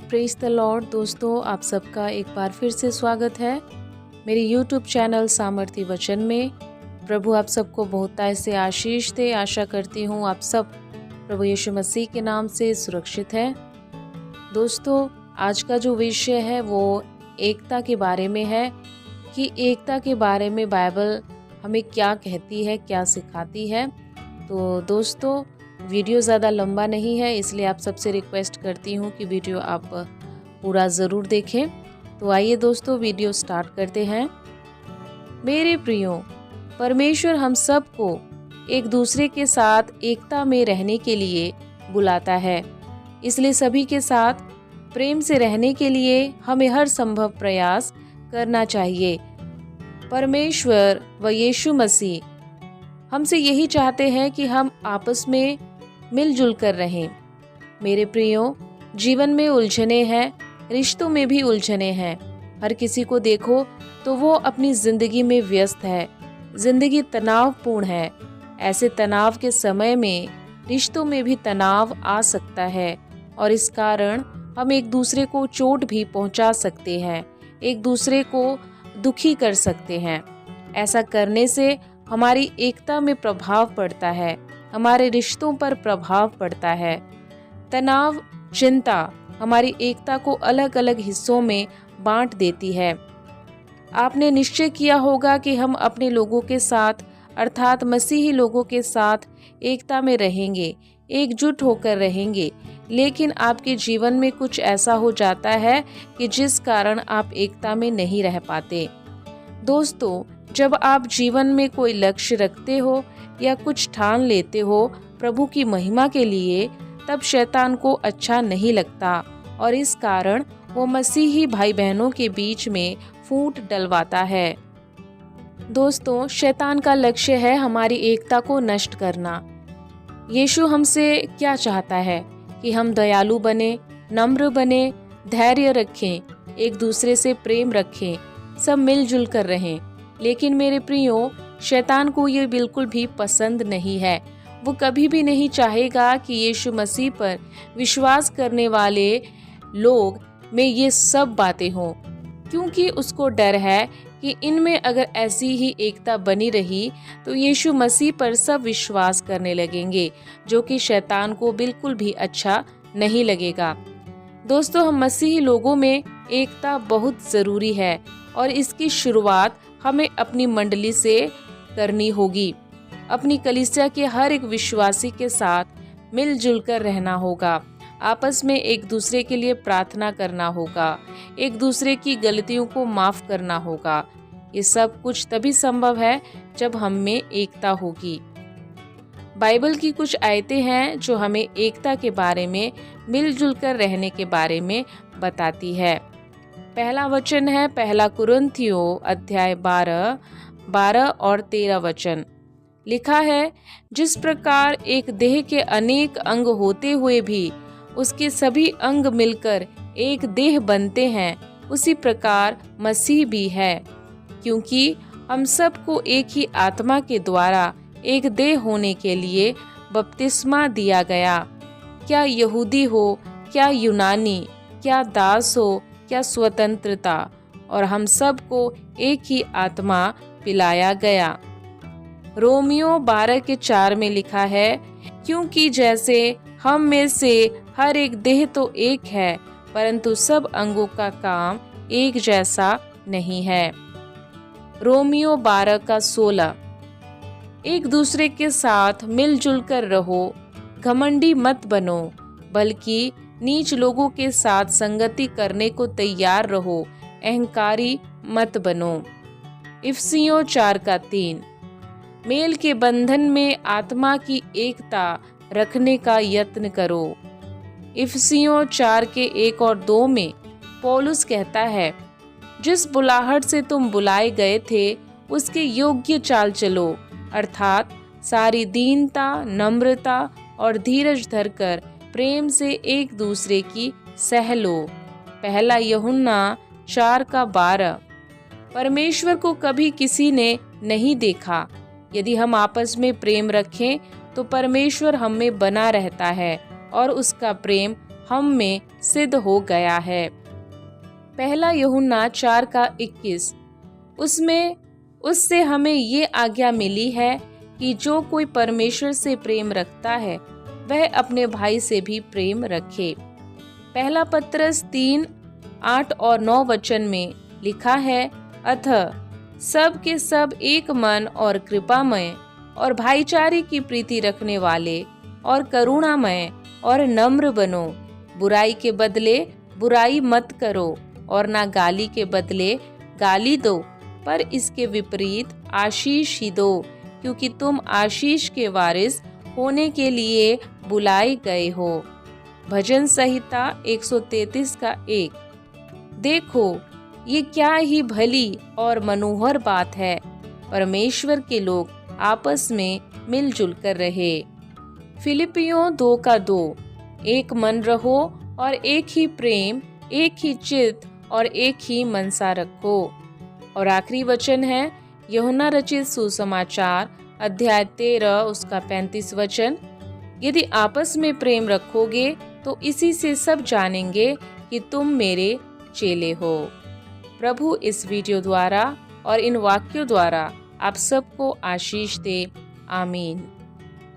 Praise the Lord. दोस्तों, आप सबका एक बार फिर से स्वागत है मेरे यूट्यूब चैनल सामर्थ्य वचन में। प्रभु आप सबको बहुतायत से आशीष दे। आशा करती हूँ आप सब प्रभु यीशु मसीह के नाम से सुरक्षित हैं। दोस्तों, आज का जो विषय है वो एकता के बारे में है कि एकता के बारे में बाइबल हमें क्या कहती है, क्या सिखाती है। तो दोस्तों, वीडियो ज़्यादा लंबा नहीं है, इसलिए आप सबसे रिक्वेस्ट करती हूँ कि वीडियो आप पूरा ज़रूर देखें। तो आइए दोस्तों, वीडियो स्टार्ट करते हैं। मेरे प्रियो, परमेश्वर हम सबको एक दूसरे के साथ एकता में रहने के लिए बुलाता है, इसलिए सभी के साथ प्रेम से रहने के लिए हमें हर संभव प्रयास करना चाहिए। परमेश्वर व यीशु मसीह हमसे यही चाहते हैं कि हम आपस में मिलजुल कर रहें। मेरे प्रियो, जीवन में उलझने हैं, रिश्तों में भी उलझने हैं। हर किसी को देखो तो वो अपनी जिंदगी में व्यस्त है। जिंदगी तनावपूर्ण है। ऐसे तनाव के समय में रिश्तों में भी तनाव आ सकता है और इस कारण हम एक दूसरे को चोट भी पहुंचा सकते हैं, एक दूसरे को दुखी कर सकते हैं। ऐसा करने से हमारी एकता में प्रभाव पड़ता है, हमारे रिश्तों पर प्रभाव पड़ता है। तनाव, चिंता हमारी एकता को अलग अलग हिस्सों में बांट देती है। आपने निश्चय किया होगा कि हम अपने लोगों के साथ अर्थात मसीही लोगों के साथ एकता में रहेंगे, एकजुट होकर रहेंगे, लेकिन आपके जीवन में कुछ ऐसा हो जाता है कि जिस कारण आप एकता में नहीं रह पाते। दोस्तों, जब आप जीवन में कोई लक्ष्य रखते हो या कुछ ठान लेते हो प्रभु की महिमा के लिए, तब शैतान को अच्छा नहीं लगता और इस कारण वो मसीही भाई बहनों के बीच में फूट डलवाता है। दोस्तों, शैतान का लक्ष्य है हमारी एकता को नष्ट करना। यीशु हमसे क्या चाहता है कि हम दयालु बने, नम्र बने, धैर्य रखें, एक दूसरे से प्रेम रखें, सब मिलजुल कर रहें। लेकिन मेरे प्रियो, शैतान को ये बिल्कुल भी पसंद नहीं है। वो कभी भी नहीं चाहेगा कि यीशु मसीह पर विश्वास करने वाले लोग में ये सब बातें हों, क्योंकि उसको डर है कि इनमें अगर ऐसी ही एकता बनी रही तो यीशु मसीह पर सब विश्वास करने लगेंगे, जो कि शैतान को बिल्कुल भी अच्छा नहीं लगेगा। दोस्तों, हम मसीही लोगों में एकता बहुत ज़रूरी है और इसकी शुरुआत हमें अपनी मंडली से करनी होगी। अपनी कलीसिया के हर एक विश्वासी के साथ मिलजुल कर रहना होगा। आपस में एक दूसरे के लिए प्रार्थना करना होगा, एक दूसरे की गलतियों को माफ करना होगा। ये सब कुछ तभी संभव है जब हम में एकता होगी। बाइबल की कुछ आयतें हैं जो हमें एकता के बारे में, मिलजुल कर रहने के बारे में बताती है। पहला वचन है पहला कुरिन्थियों अध्याय 12 और 13 वचन। लिखा है, जिस प्रकार एक देह के अनेक अंग होते हुए भी उसके सभी अंग मिलकर एक देह बनते हैं, उसी प्रकार मसीह भी है, क्योंकि हम सबको एक ही आत्मा के द्वारा एक देह होने के लिए बपतिस्मा दिया गया। क्या यहूदी हो, क्या यूनानी, क्या दास हो, क्या स्वतंत्रता, और हम सबको एक ही आत्मा पिलाया गया। रोमियो 12:4 में लिखा है, क्योंकि जैसे हम में से हर एक देह तो एक है, परंतु सब अंगों का काम एक जैसा नहीं है। रोमियो 12:16। एक दूसरे के साथ मिलजुल कर रहो, घमंडी मत बनो, बल्कि नीच लोगों के साथ संगति करने को तैयार रहो, अहंकारी मत बनो। इफिसियों 4:3। मेल के बंधन में आत्मा की एकता रखने का यत्न करो। इफिसियों 4:1 और 2 में पौलुस कहता है, जिस बुलाहट से तुम बुलाए गए थे उसके योग्य चाल चलो, अर्थात सारी दीनता, नम्रता और धीरज धरकर प्रेम से एक दूसरे की सह लो। पहला यूहन्ना 4:12। परमेश्वर को कभी किसी ने नहीं देखा। यदि हम आपस में प्रेम रखें तो परमेश्वर हम में बना रहता है और उसका प्रेम हम में सिद्ध हो गया है। पहला यूहन्ना 4:21 उससे हमें ये आज्ञा मिली है कि जो कोई परमेश्वर से प्रेम रखता है वह अपने भाई से भी प्रेम रखे। पहला पत्रस 3:8 और 9 वचन में लिखा है, अतः सब के सब एक मन और कृपामय और भाईचारे की प्रीति रखने वाले और करुणामय और नम्र बनो। बुराई के बदले बुराई मत करो और ना गाली के बदले गाली दो, पर इसके विपरीत आशीष ही दो, क्योंकि तुम आशीष के वारिस होने के लिए बुलाए गए हो। भजन संहिता 133:1। देखो, ये क्या ही भली और मनोहर बात है, परमेश्वर के लोग आपस में मिलजुल कर रहे। फिलिपियों 2:2। एक मन रहो और एक ही प्रेम, एक ही चित्त और एक ही मनसा रखो। और आखिरी वचन है यूहन्ना रचित सुसमाचार अध्याय 13 उसका 35 वचन। यदि आपस में प्रेम रखोगे तो इसी से सब जानेंगे कि तुम मेरे चेले हो। प्रभु इस वीडियो द्वारा और इन वाक्यों द्वारा आप सबको आशीष दे। आमीन।